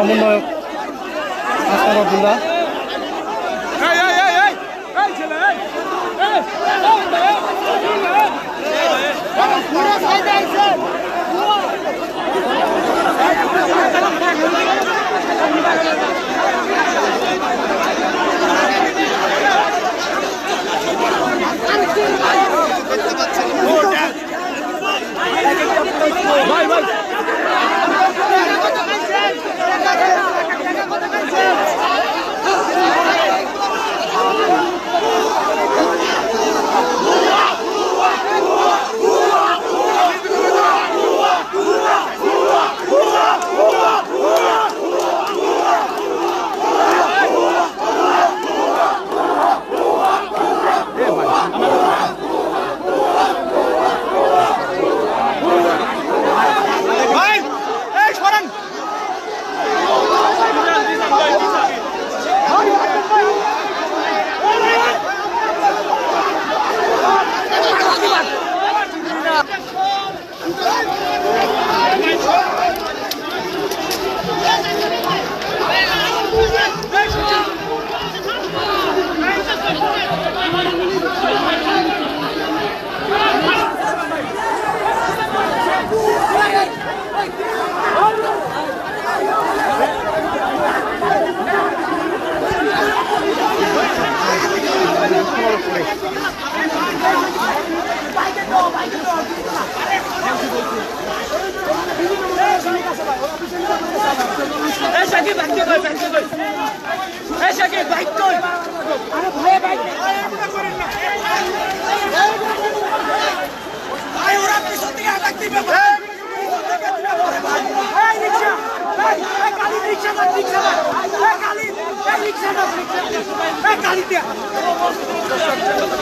সমন্বয়ক হাসনাত আব্দুল্লাহ।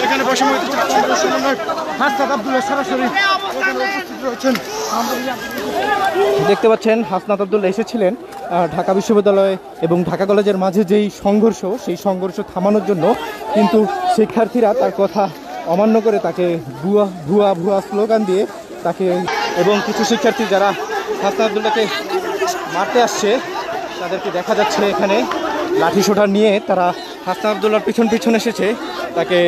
এখানে বৈষম্য হাসনাত আব্দুল্লাহ সরাসরি উপস্থিত রয়েছেন। দেখতে পাচ্ছেন হাসনাত আব্দুল্লাহ এসেছিলেন ঢাকা বিশ্ববিদ্যালয় এবং ঢাকা কলেজের মাঝে যেই সংঘর্ষ, সেই সংঘর্ষ থামানোর জন্য, কিন্তু শিক্ষার্থীরা তার কথা অমান্য করে তাকে ভুয়া ভুয়া ভুয়া স্লোগান দিয়ে তাকে, এবং কিছু শিক্ষার্থী যারা হাসনাত আব্দুল্লাহকে মারতে আসছে তাদেরকে দেখা যাচ্ছে এখানে লাঠি সোটা নিয়ে তারা হাসনাত আব্দুল্লাহর পিছন পিছন এসেছে তাকে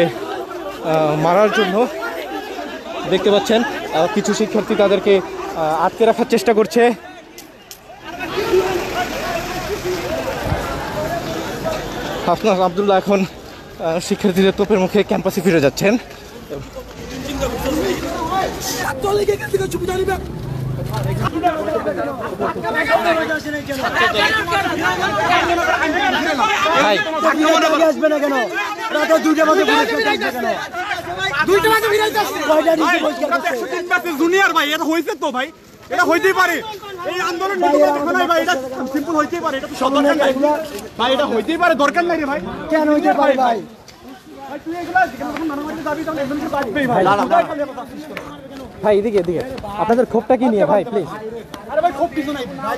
মারার জন্য। দেখতে পাচ্ছেন কিছু শিক্ষার্থী তাদেরকে আটকে রাখার চেষ্টা করছে। হাসনাত আব্দুল্লাহ এখন শিক্ষার্থীদের তোপের মুখে ক্যাম্পাসে ফিরে যাচ্ছেন। জুনিয়র ভাই, এটা হয়েছে তো ভাই, এটা হইতেই পারে। এই আন্দোলন ভাই, এটা সিম্পল হইতেই পারে, এটা তো সব দরকার নাই ভাই, এটা হইতেই পারে, দরকার নাই রে ভাই। কেন হইতে পারে ভাই? ভাই এদিকে এদিকে, আপনাদের ক্ষোভটা কি নিয়ে ভাই প্লিজ? আরে ভাই ক্ষোভ কিছু নাই ভাই।